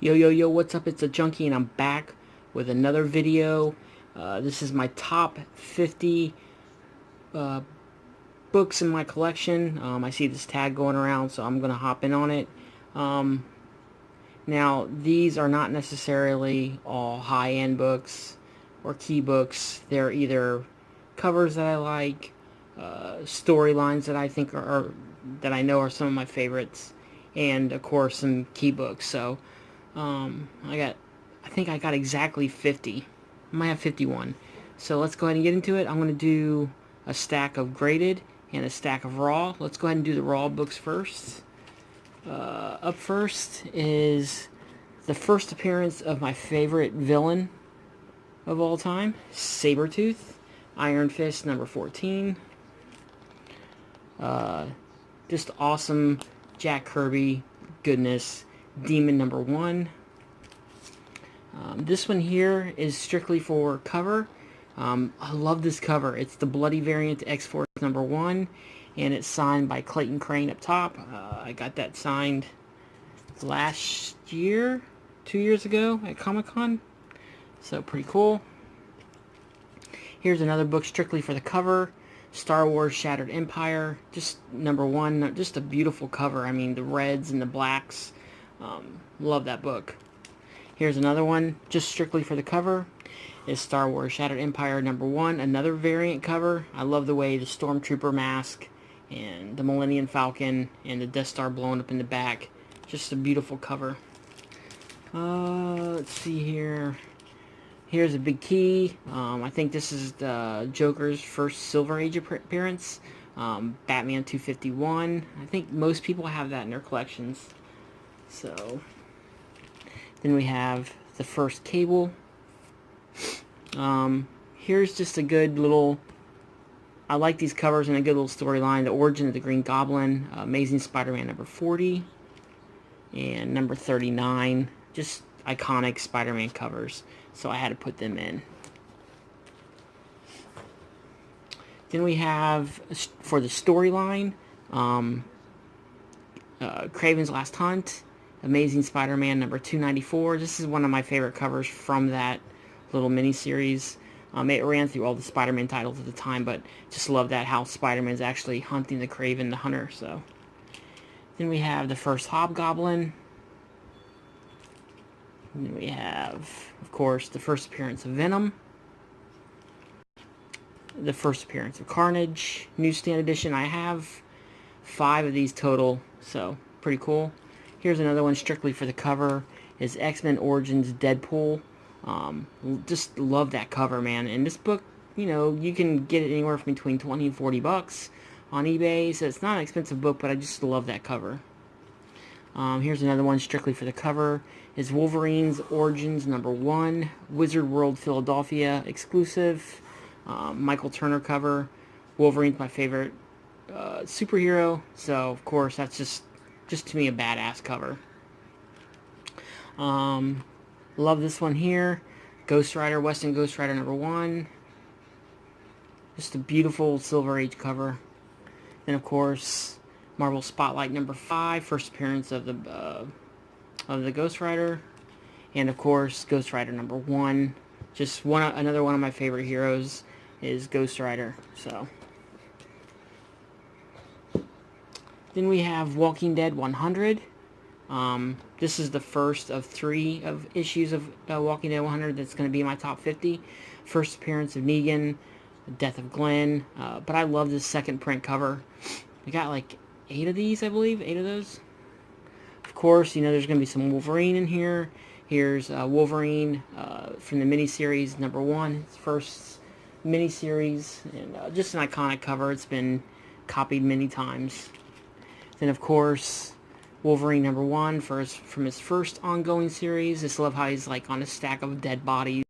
Yo, what's up? It's a Junkie, and I'm back with another video. This is my top 50 uh, books in my collection. I see this tag going around, so I'm going to hop in on it. Um, Now, these are not necessarily all high-end books or key books. They're either covers that I like, storylines that I think are that I know are some of my favorites, and of course some key books. So I think I got exactly 50. I might have 51. So let's go ahead and get into it. I'm going to do a stack of graded and a stack of raw. Let's go ahead and do the raw books first. Up first is the first appearance of my favorite villain of all time, Sabretooth, Iron Fist number 14. Just awesome Jack Kirby goodness, Demon number 1. This one here is strictly for cover. I love this cover. It's the Bloody variant X-Force number 1, and it's signed by Clayton Crane up top. I got that signed last year, 2 years ago at Comic-Con, so pretty cool. Here's another book strictly for the cover, Star Wars Shattered Empire, just number 1, just a beautiful cover. I mean, the reds and the blacks, love that book. Here's another one, just strictly for the cover, is Star Wars Shattered Empire number 1, another variant cover. I love the way the Stormtrooper mask and the Millennium Falcon and the Death Star blowing up in the back. Just a beautiful cover. Let's see here. Here's a big key. I think this is the Joker's first Silver Age appearance. Batman 251. I think most people have that in their collections. So then we have the first Cable. Here's just a good little, I like these covers and a good little storyline. The origin of the Green Goblin, Amazing Spider-Man number 40, and number 39. Just iconic Spider-Man covers, so I had to put them in. Then we have, for the storyline, Kraven's Last Hunt, Amazing Spider-Man number 294. This is one of my favorite covers from that little mini-series. It ran through all the Spider-Man titles at the time, but just love that, how Spider-Man's actually hunting the Kraven the Hunter. So then we have the first Hobgoblin. And then we have, of course, the first appearance of Venom, the first appearance of Carnage, newsstand edition. I have 5 of these total, so pretty cool. Here's another one strictly for the cover, is X-Men Origins Deadpool. Just love that cover, man. And this book, you know, you can get it anywhere from between 20 and 40 bucks on eBay, so it's not an expensive book, but I just love that cover. Here's another one strictly for the cover, is Wolverine's Origins number 1, Wizard World Philadelphia exclusive, Michael Turner cover. Wolverine's my favorite superhero, so of course that's just to me a badass cover. Love this one here, Ghost Rider, Western Ghost Rider number 1. Just a beautiful Silver Age cover. Then of course, Marvel Spotlight number 5, first appearance of the Ghost Rider, and of course Ghost Rider number 1. Just another one of my favorite heroes is Ghost Rider. So then we have Walking Dead 100. This is the first of 3 of issues of Walking Dead 100 that's going to be in my top 50. First appearance of Negan, the death of Glenn. But I love this second print cover. We got like 8 of these, I believe, 8 of those. Of course, you know, there's going to be some Wolverine in here. Here's Wolverine from the miniseries number 1, his first miniseries, and just an iconic cover. It's been copied many times. Then, of course, Wolverine number 1 from his first ongoing series. Just love how he's like on a stack of dead bodies.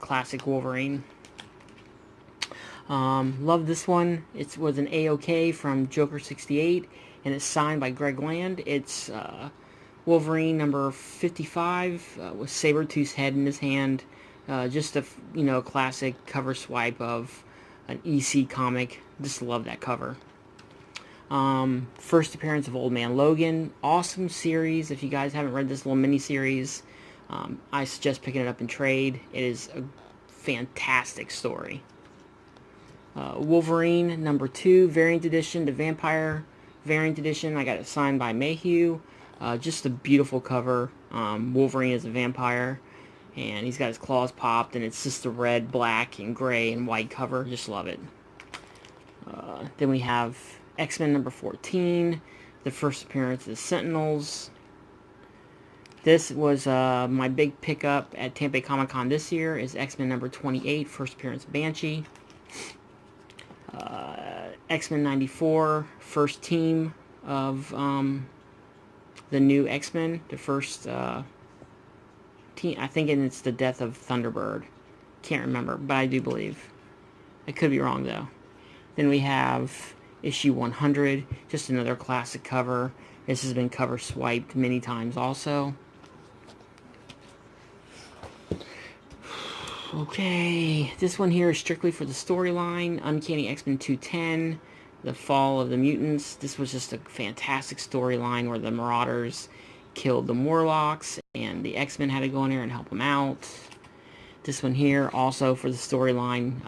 Classic Wolverine. Love this one. It was an AOK from Joker 68, and it's signed by Greg Land. It's Wolverine number 55 with Sabretooth's head in his hand. Just a classic cover swipe of an EC comic. Just love that cover. First appearance of Old Man Logan. Awesome series. If you guys haven't read this little mini-series, I suggest picking it up in trade. It is a fantastic story. Wolverine number 2, variant edition, the vampire variant edition. I got it signed by Mayhew. Just a beautiful cover. Wolverine is a vampire, and he's got his claws popped, and it's just the red, black, and gray and white cover. Just love it. Then we have X-Men number 14, the first appearance of the Sentinels. This was my big pickup at Tampa Bay Comic-Con this year, is X-Men number 28, first appearance of Banshee. X-Men 94, first team of the new X-Men, the first team. I think it's the death of Thunderbird. Can't remember, but I do believe. I could be wrong, though. Then we have issue 100, just another classic cover. This has been cover swiped many times also. Okay, this one here is strictly for the storyline. Uncanny X-Men 210, The Fall of the Mutants. This was just a fantastic storyline where the Marauders killed the Morlocks, and the X-Men had to go in there and help them out. This one here, also for the storyline.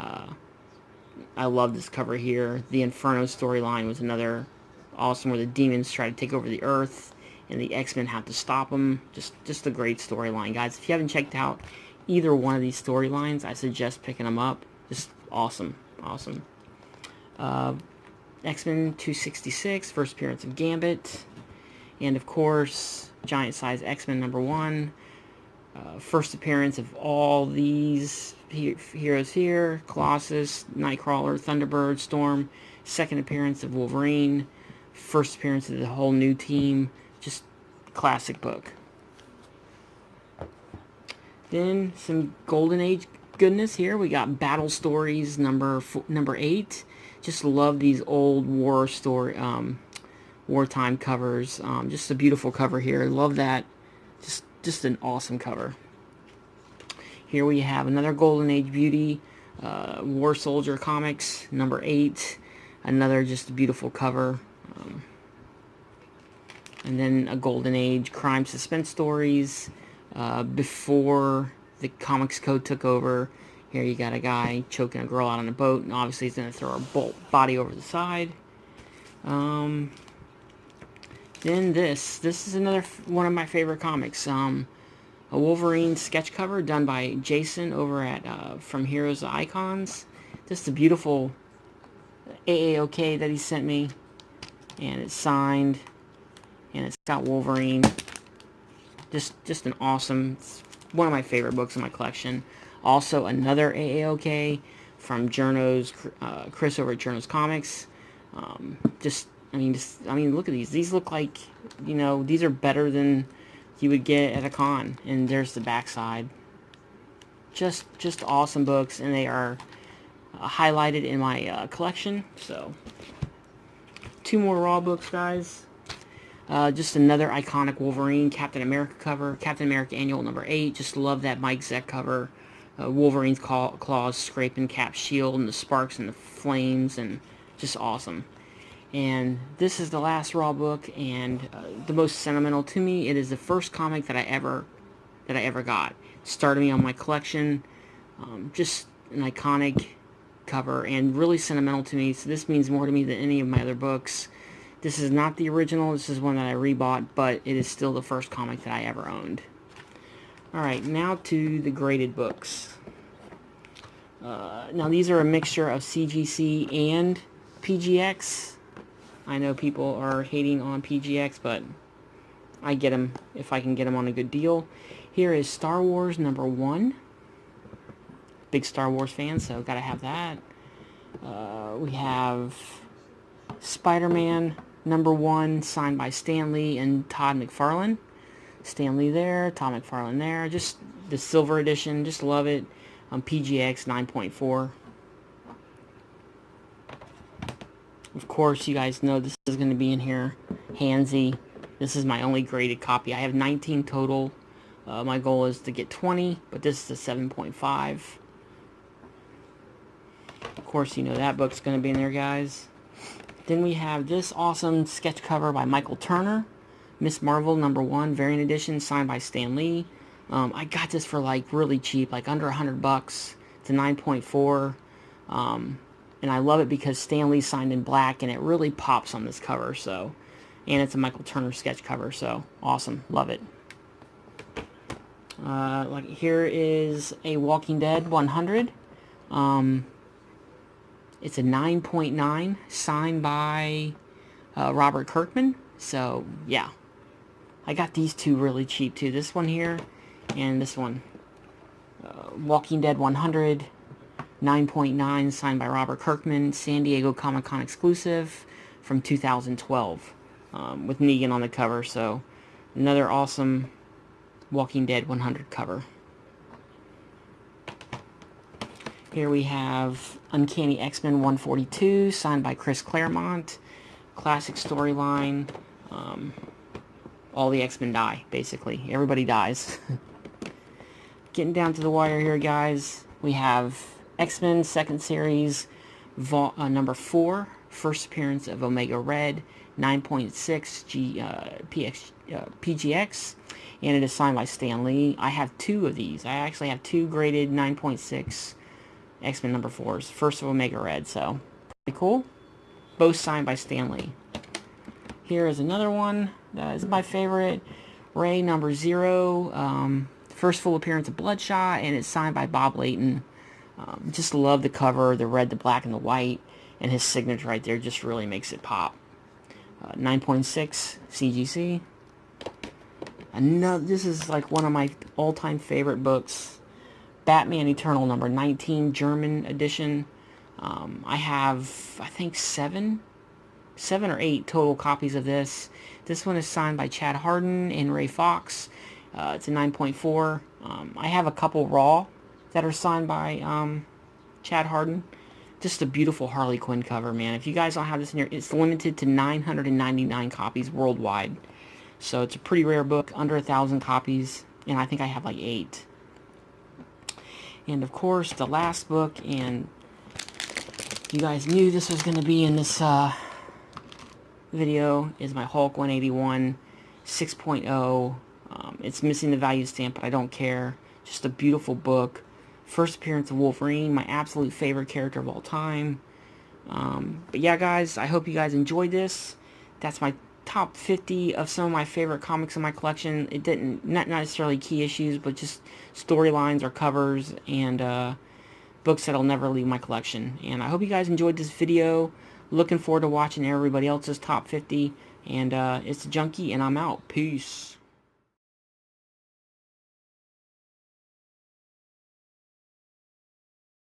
I love this cover here. The Inferno storyline was another awesome, where the demons try to take over the Earth, and the X-Men have to stop them. Just a great storyline, guys. If you haven't checked out either one of these storylines, I suggest picking them up. Just awesome. X-Men 266, first appearance of Gambit. And of course, giant size X-Men number 1. First appearance of all these heroes here. Colossus, Nightcrawler, Thunderbird, Storm. Second appearance of Wolverine. First appearance of the whole new team. Just classic book. Then some Golden Age goodness here. We got Battle Stories number 8. Just love these old war story, wartime covers. Just a beautiful cover here. Love that. Just an awesome cover. Here we have another Golden Age beauty, War Soldier Comics number 8. Another just beautiful cover. And then a Golden Age crime suspense stories. Before the Comics Code took over. Here you got a guy choking a girl out on a boat, and obviously he's going to throw her body over the side. Then this is another one of my favorite comics. A Wolverine sketch cover done by Jason over at From Heroes to Icons. Just a beautiful AAOK that he sent me, and it's signed, and it's got Wolverine. Just an awesome, one of my favorite books in my collection. Also another AAOK from Chris over at Journo's Comics. I mean, look at these. These look like, these are better than you would get at a con. And there's the backside. Just awesome books, and they are highlighted in my collection. So, 2 more Raw books, guys. Just another iconic Wolverine Captain America cover. Captain America Annual number 8. Just love that Mike Zeck cover. Wolverine's claws scraping Cap's shield, and the sparks and the flames, and just awesome. And this is the last Raw book, and the most sentimental to me. It is the first comic that I ever got. It started me on my collection. Just an iconic cover, and really sentimental to me. So this means more to me than any of my other books. This is not the original. This is one that I rebought, but it is still the first comic that I ever owned. Alright, now to the graded books. Now these are a mixture of CGC and PGX. I know people are hating on PGX, but I get them if I can get them on a good deal. Here is Star Wars number 1. Big Star Wars fan, so gotta have that. We have Spider-Man number 1, signed by Stan Lee and Todd McFarlane. Stan Lee there, Todd McFarlane there. Just the silver edition, just love it. PGX 9.4. Of course, you guys know this is going to be in here. Handsy. This is my only graded copy. I have 19 total. My goal is to get 20, but this is a 7.5. Of course, you know that book's going to be in there, guys. Then we have this awesome sketch cover by Michael Turner, Miss Marvel #1 variant edition, signed by Stan Lee. I got this for like really cheap, like under $100. It's a 9.4, and I love it because Stan Lee signed in black, and it really pops on this cover. So, and it's a Michael Turner sketch cover, so awesome, love it. Like here is a Walking Dead 100. It's a 9.9, signed by Robert Kirkman. So yeah, I got these two really cheap too. This one here and this one. Walking Dead 100, 9.9, signed by Robert Kirkman, San Diego Comic-Con exclusive from 2012, with Negan on the cover. So another awesome Walking Dead 100 cover. Here we have Uncanny X-Men 142, signed by Chris Claremont. Classic storyline. All the X-Men die, basically. Everybody dies. Getting down to the wire here, guys. We have X-Men 2nd Series, number 4, first appearance of Omega Red, 9.6 PGX, and it is signed by Stan Lee. I have 2 of these. I actually have 2 graded 9.6 X-Men number 4s, first of Omega Red, so pretty cool. Both signed by Stan Lee. Here is another one that is my favorite, Ray #0, first full appearance of Bloodshot, and it's signed by Bob Layton. Just love the cover, the red, the black, and the white, and his signature right there just really makes it pop. 9.6 CGC. This is like one of my all-time favorite books, Batman Eternal #19, German edition. I have, I think, 7 or 8 total copies of this. This one is signed by Chad Hardin and Ray Fox. It's a 9.4. I have a couple raw that are signed by Chad Hardin. Just a beautiful Harley Quinn cover, man. If you guys don't have this in your, it's limited to 999 copies worldwide. So it's a pretty rare book, under 1,000 copies, and I think I have like 8. And of course, the last book, and you guys knew this was going to be in this video, is my Hulk 181 6.0. It's missing the value stamp, but I don't care. Just a beautiful book. First appearance of Wolverine, my absolute favorite character of all time. But yeah, guys, I hope you guys enjoyed this. That's my top 50 of some of my favorite comics in my collection. It didn't, not necessarily key issues, but just storylines or covers and books that'll never leave my collection. And I hope you guys enjoyed this video. Looking forward to watching everybody else's top 50. And it's a Junkie, and I'm out. Peace.